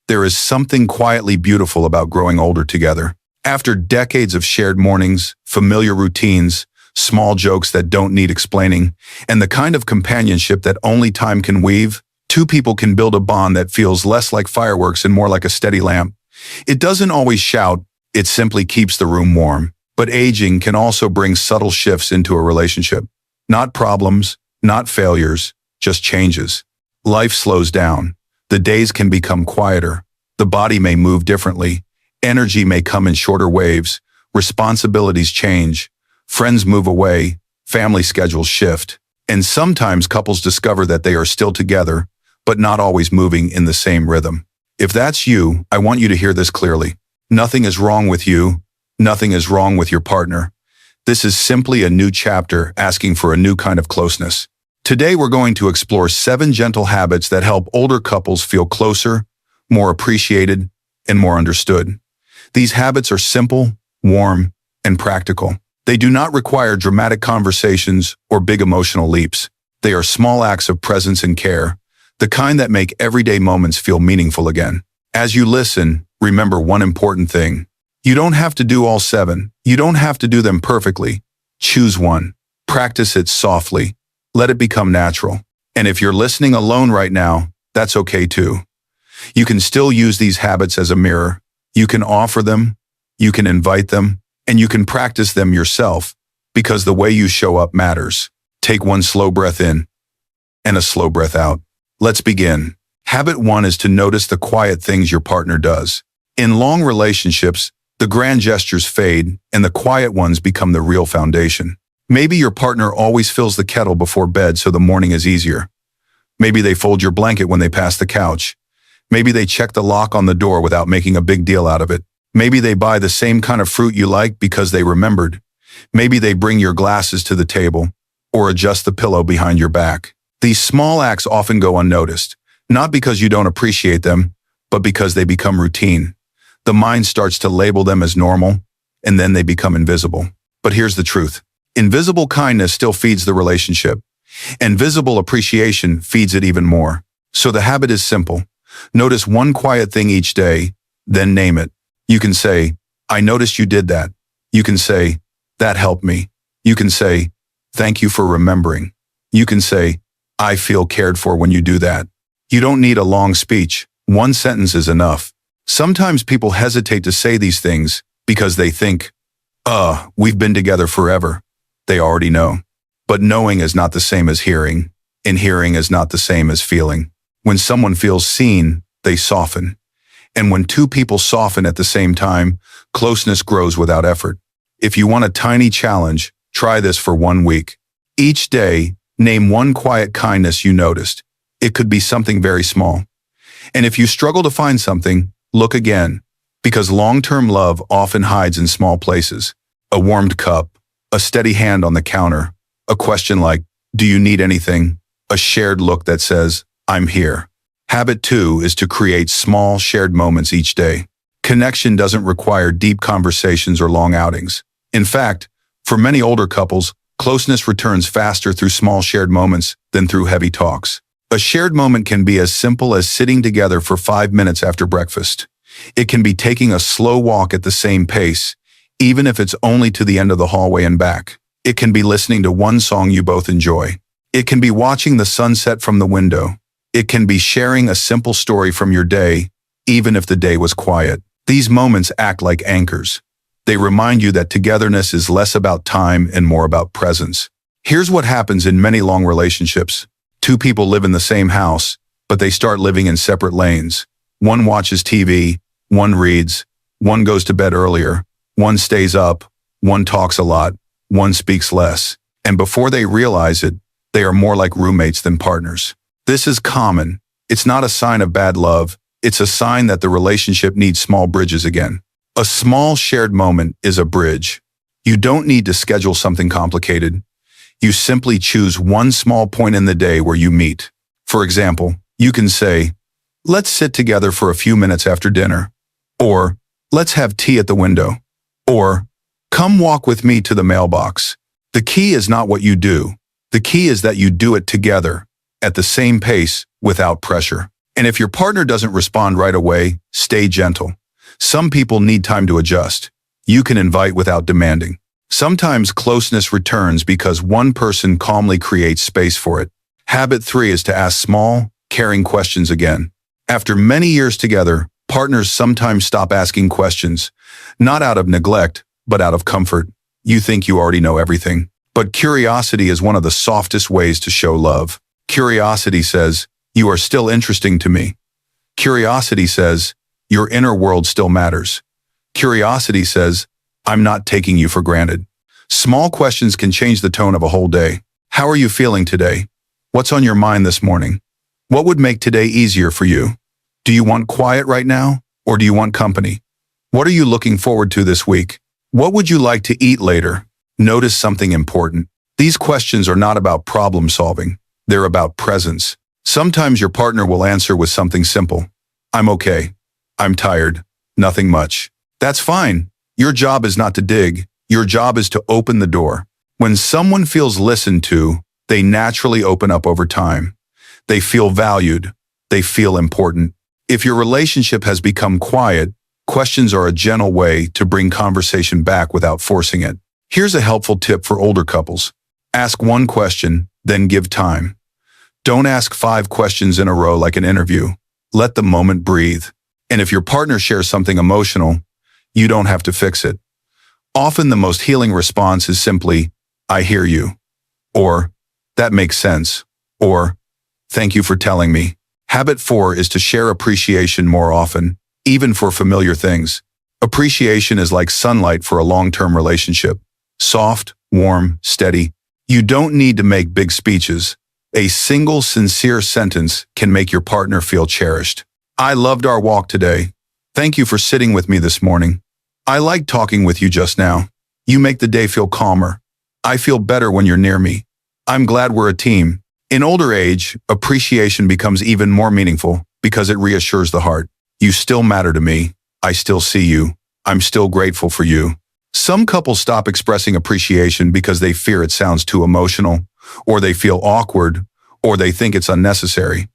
There is something quietly beautiful about growing older together. After decades of shared mornings, familiar routines, small jokes that don't need explaining, and the kind of companionship that only time can weave, two people can build a bond that feels less like fireworks and more like a steady lamp. It doesn't always shout, it simply keeps the room warm. But aging can also bring subtle shifts into a relationship. Not problems, not failures, just changes. Life slows down. The days can become quieter. The body may move differently. Energy may come in shorter waves. Responsibilities change. Friends move away. Family schedules shift. And sometimes couples discover that they are still together, but not always moving in the same rhythm. If that's you, I want you to hear this clearly. Nothing is wrong with you. Nothing is wrong with your partner. This is simply a new chapter asking for a new kind of closeness. Today we're going to explore 7 gentle habits that help older couples feel closer, more appreciated, and more understood. These habits are simple, warm, and practical. They do not require dramatic conversations or big emotional leaps. They are small acts of presence and care, the kind that make everyday moments feel meaningful again. As you listen, remember one important thing. You don't have to do all 7. You don't have to do them perfectly. Choose one. Practice it softly. Let it become natural. And if you're listening alone right now, that's okay too. You can still use these habits as a mirror. You can offer them, you can invite them, and you can practice them yourself, because the way you show up matters. Take one slow breath in and a slow breath out. Let's begin. Habit 1 is to notice the quiet things your partner does. In long relationships, the grand gestures fade, and the quiet ones become the real foundation. Maybe your partner always fills the kettle before bed so the morning is easier. Maybe they fold your blanket when they pass the couch. Maybe they check the lock on the door without making a big deal out of it. Maybe they buy the same kind of fruit you like because they remembered. Maybe they bring your glasses to the table or adjust the pillow behind your back. These small acts often go unnoticed, not because you don't appreciate them, but because they become routine. The mind starts to label them as normal, and then they become invisible. But here's the truth. Invisible kindness still feeds the relationship, and visible appreciation feeds it even more. So the habit is simple. Notice one quiet thing each day, then name it. You can say, I noticed you did that. You can say, that helped me. You can say, thank you for remembering. You can say, I feel cared for when you do that. You don't need a long speech. One sentence is enough. Sometimes people hesitate to say these things because they think, we've been together forever. They already know. But knowing is not the same as hearing, and hearing is not the same as feeling. When someone feels seen, they soften. And when two people soften at the same time, closeness grows without effort. If you want a tiny challenge, try this for 1 week. Each day, name one quiet kindness you noticed. It could be something very small. And if you struggle to find something, look again, because long-term love often hides in small places. A warmed cup, a steady hand on the counter, a question like, do you need anything? A shared look that says, I'm here. Habit 2 is to create small shared moments each day. Connection doesn't require deep conversations or long outings. In fact, for many older couples, closeness returns faster through small shared moments than through heavy talks. A shared moment can be as simple as sitting together for 5 minutes after breakfast. It can be taking a slow walk at the same pace, even if it's only to the end of the hallway and back. It can be listening to one song you both enjoy. It can be watching the sunset from the window. It can be sharing a simple story from your day, even if the day was quiet. These moments act like anchors. They remind you that togetherness is less about time and more about presence. Here's what happens in many long relationships. Two people live in the same house, but they start living in separate lanes. One watches TV, one reads, one goes to bed earlier, one stays up, one talks a lot, one speaks less. And before they realize it, they are more like roommates than partners. This is common. It's not a sign of bad love. It's a sign that the relationship needs small bridges again. A small shared moment is a bridge. You don't need to schedule something complicated. You simply choose one small point in the day where you meet. For example, you can say, let's sit together for a few minutes after dinner. Or, let's have tea at the window. Or, come walk with me to the mailbox. The key is not what you do. The key is that you do it together, at the same pace, without pressure. And if your partner doesn't respond right away, stay gentle. Some people need time to adjust. You can invite without demanding. Sometimes closeness returns because one person calmly creates space for it. Habit 3 is to ask small, caring questions again. After many years together, partners sometimes stop asking questions, not out of neglect, but out of comfort. You think you already know everything. But curiosity is one of the softest ways to show love. Curiosity says, "You are still interesting to me." Curiosity says, "Your inner world still matters." Curiosity says, "I'm not taking you for granted." Small questions can change the tone of a whole day. How are you feeling today? What's on your mind this morning? What would make today easier for you? Do you want quiet right now, or do you want company? What are you looking forward to this week? What would you like to eat later? Notice something important. These questions are not about problem solving. They're about presence. Sometimes your partner will answer with something simple. "I'm okay. I'm tired. Nothing much." That's fine. Your job is not to dig. Your job is to open the door. When someone feels listened to, they naturally open up over time. They feel valued. They feel important. If your relationship has become quiet, questions are a gentle way to bring conversation back without forcing it. Here's a helpful tip for older couples. Ask one question, then give time. Don't ask 5 questions in a row like an interview. Let the moment breathe. And if your partner shares something emotional, you don't have to fix it. Often the most healing response is simply, "I hear you," or "That makes sense," or "Thank you for telling me." Habit 4 is to share appreciation more often, even for familiar things. Appreciation is like sunlight for a long-term relationship. Soft, warm, steady. You don't need to make big speeches. A single sincere sentence can make your partner feel cherished. "I loved our walk today. Thank you for sitting with me this morning. I liked talking with you just now. You make the day feel calmer. I feel better when you're near me. I'm glad we're a team." In older age, appreciation becomes even more meaningful because it reassures the heart. You still matter to me. I still see you. I'm still grateful for you. Some couples stop expressing appreciation because they fear it sounds too emotional, or they feel awkward, or they think it's unnecessary.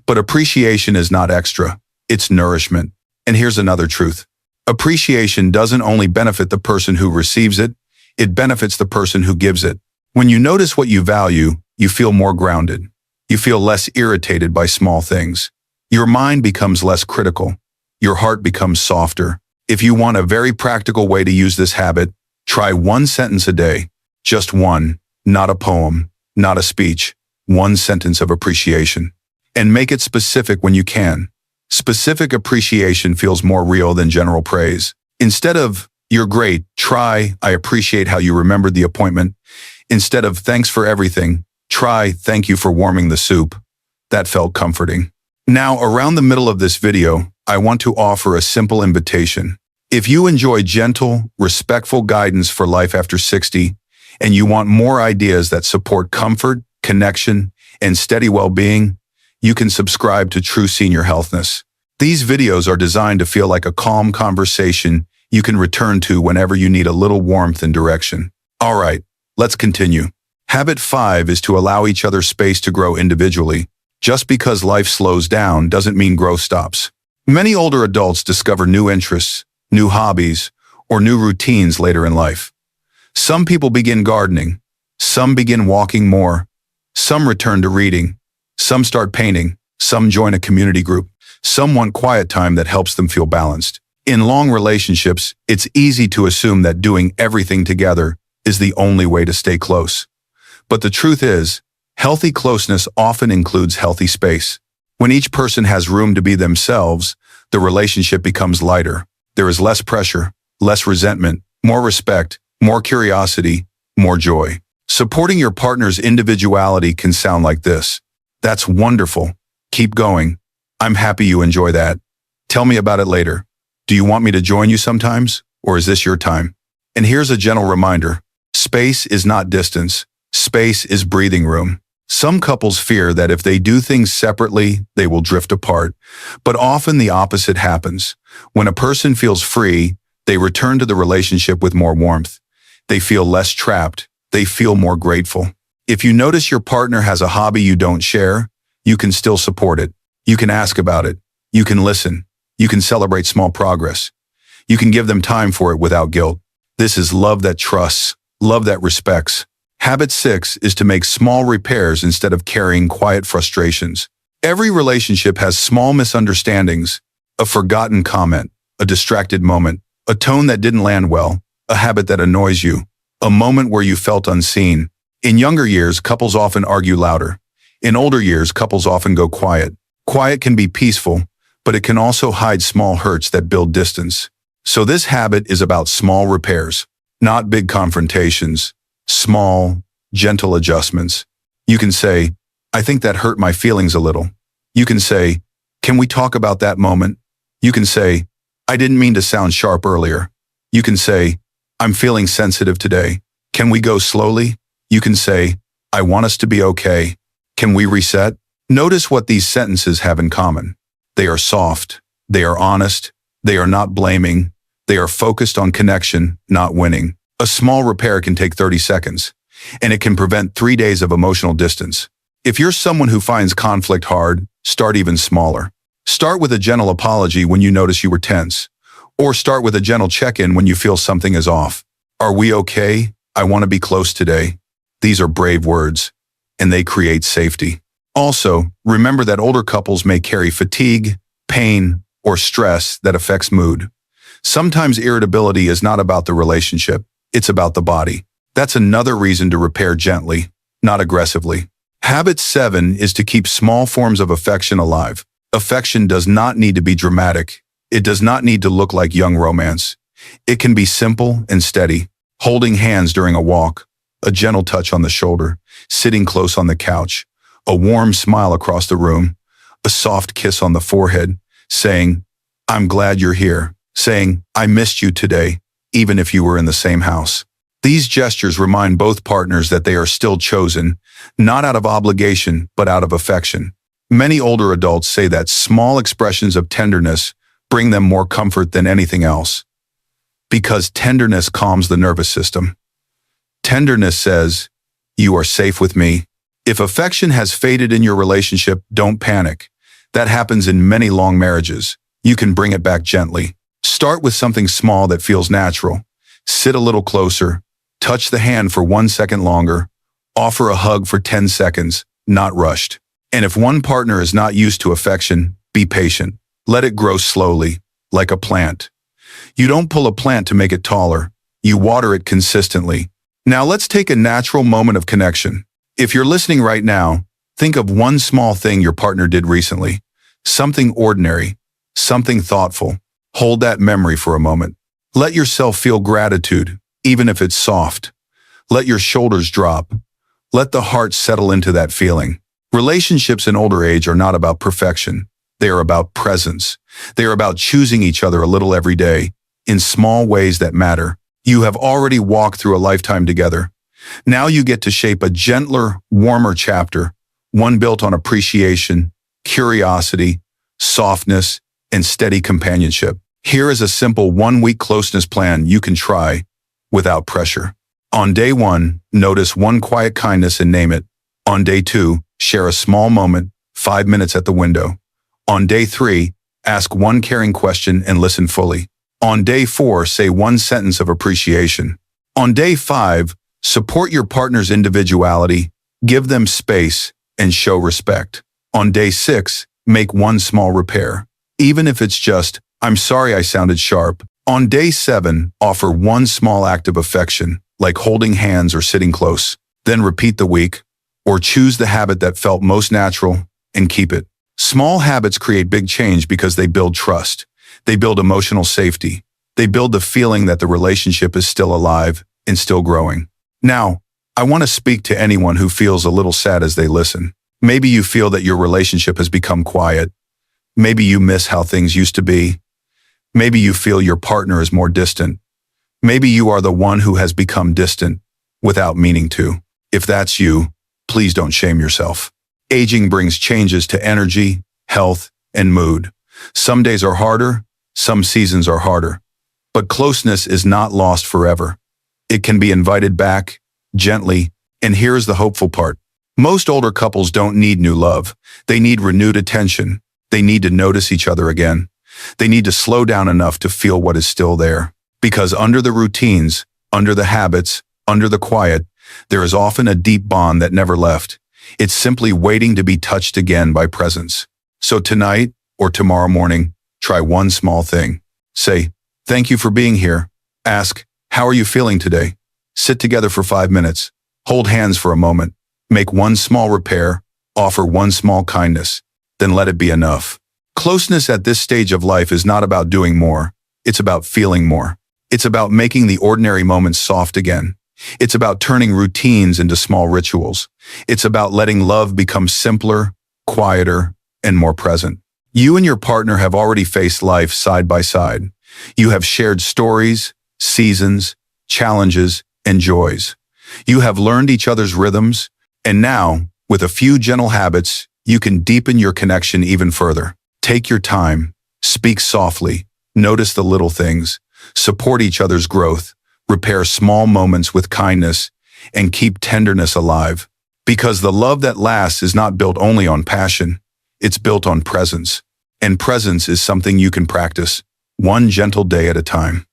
But appreciation is not extra. It's nourishment. And here's another truth. Appreciation doesn't only benefit the person who receives it, it benefits the person who gives it. When you notice what you value, you feel more grounded. You feel less irritated by small things. Your mind becomes less critical. Your heart becomes softer. If you want a very practical way to use this habit, try one sentence a day. Just one, not a poem, not a speech. One sentence of appreciation. And make it specific when you can. Specific appreciation feels more real than general praise. Instead of, "You're great," try, "I appreciate how you remembered the appointment." Instead of, "Thanks for everything," try, "Thank you for warming the soup." That felt comforting. Now, around the middle of this video, I want to offer a simple invitation. If you enjoy gentle, respectful guidance for life after 60, and you want more ideas that support comfort, connection, and steady well-being, you can subscribe to True Senior Healthness. These videos are designed to feel like a calm conversation you can return to whenever you need a little warmth and direction. All right, let's continue. Habit 5 is to allow each other space to grow individually. Just because life slows down doesn't mean growth stops. Many older adults discover new interests, new hobbies, or new routines later in life. Some people begin gardening. Some begin walking more. Some return to reading. Some start painting. Some join a community group. Some want quiet time that helps them feel balanced. In long relationships, it's easy to assume that doing everything together is the only way to stay close. But the truth is, healthy closeness often includes healthy space. When each person has room to be themselves, the relationship becomes lighter. There is less pressure, less resentment, more respect, more curiosity, more joy. Supporting your partner's individuality can sound like this. "That's wonderful. Keep going. I'm happy you enjoy that. Tell me about it later. Do you want me to join you sometimes, or is this your time?" And here's a gentle reminder. Space is not distance. Space is breathing room. Some couples fear that if they do things separately, they will drift apart. But often the opposite happens. When a person feels free, they return to the relationship with more warmth. They feel less trapped. They feel more grateful. If you notice your partner has a hobby you don't share, you can still support it. You can ask about it. You can listen. You can celebrate small progress. You can give them time for it without guilt. This is love that trusts, love that respects. Habit 6 is to make small repairs instead of carrying quiet frustrations. Every relationship has small misunderstandings, a forgotten comment, a distracted moment, a tone that didn't land well, a habit that annoys you, a moment where you felt unseen. In younger years, couples often argue louder. In older years, couples often go quiet. Quiet can be peaceful, but it can also hide small hurts that build distance. So this habit is about small repairs, not big confrontations, small, gentle adjustments. You can say, I think that hurt my feelings a little. You can say, can we talk about that moment? You can say, I didn't mean to sound sharp earlier. You can say, I'm feeling sensitive today. Can we go slowly? You can say, I want us to be okay. Can we reset? Notice what these sentences have in common. They are soft. They are honest. They are not blaming. They are focused on connection, not winning. A small repair can take 30 seconds, and it can prevent 3 days of emotional distance. If you're someone who finds conflict hard, start even smaller. Start with a gentle apology when you notice you were tense, or start with a gentle check-in when you feel something is off. Are we okay? I want to be close today. These are brave words, and they create safety. Also, remember that older couples may carry fatigue, pain, or stress that affects mood. Sometimes irritability is not about the relationship, it's about the body. That's another reason to repair gently, not aggressively. Habit 7 is to keep small forms of affection alive. Affection does not need to be dramatic. It does not need to look like young romance. It can be simple and steady, holding hands during a walk, a gentle touch on the shoulder, sitting close on the couch, a warm smile across the room, a soft kiss on the forehead, saying, I'm glad you're here, saying, I missed you today, even if you were in the same house. These gestures remind both partners that they are still chosen, not out of obligation, but out of affection. Many older adults say that small expressions of tenderness bring them more comfort than anything else. Because tenderness calms the nervous system. Tenderness says, you are safe with me. If affection has faded in your relationship, don't panic. That happens in many long marriages. You can bring it back gently. Start with something small that feels natural. Sit a little closer. Touch the hand for 1 second longer. Offer a hug for 10 seconds, not rushed. And if one partner is not used to affection, be patient. Let it grow slowly, like a plant. You don't pull a plant to make it taller. You water it consistently. Now let's take a natural moment of connection. If you're listening right now, think of one small thing your partner did recently. Something ordinary, something thoughtful. Hold that memory for a moment. Let yourself feel gratitude, even if it's soft. Let your shoulders drop. Let the heart settle into that feeling. Relationships in older age are not about perfection. They are about presence. They are about choosing each other a little every day, in small ways that matter. You have already walked through a lifetime together. Now you get to shape a gentler, warmer chapter, one built on appreciation, curiosity, softness, and steady companionship. Here is a simple 1-week closeness plan you can try without pressure. On day 1, notice one quiet kindness and name it. On day 2, share a small moment, 5 minutes at the window. On day 3, ask one caring question and listen fully. On day 4, say one sentence of appreciation. On day 5, support your partner's individuality, give them space, and show respect. On day 6, make one small repair. Even if it's just, I'm sorry I sounded sharp. On day 7, offer one small act of affection, like holding hands or sitting close. Then repeat the week, or choose the habit that felt most natural and keep it. Small habits create big change because they build trust. They build emotional safety. They build the feeling that the relationship is still alive and still growing. Now, I want to speak to anyone who feels a little sad as they listen. Maybe you feel that your relationship has become quiet. Maybe you miss how things used to be. Maybe you feel your partner is more distant. Maybe you are the one who has become distant without meaning to. If that's you, please don't shame yourself. Aging brings changes to energy, health, and mood. Some days are harder, some seasons are harder. But closeness is not lost forever. It can be invited back, gently, and here's the hopeful part. Most older couples don't need new love. They need renewed attention. They need to notice each other again. They need to slow down enough to feel what is still there. Because under the routines, under the habits, under the quiet, there is often a deep bond that never left. It's simply waiting to be touched again by presence. So tonight or tomorrow morning, try one small thing. Say, "Thank you for being here." Ask, "How are you feeling today?" Sit together for 5 minutes. Hold hands for a moment. Make one small repair. Offer one small kindness. Then let it be enough. Closeness at this stage of life is not about doing more. It's about feeling more. It's about making the ordinary moments soft again. It's about turning routines into small rituals. It's about letting love become simpler, quieter, and more present. You and your partner have already faced life side by side. You have shared stories, seasons, challenges, and joys. You have learned each other's rhythms, and now, with a few gentle habits, you can deepen your connection even further. Take your time, speak softly, notice the little things, support each other's growth, repair small moments with kindness, and keep tenderness alive. Because the love that lasts is not built only on passion, it's built on presence. And presence is something you can practice, one gentle day at a time.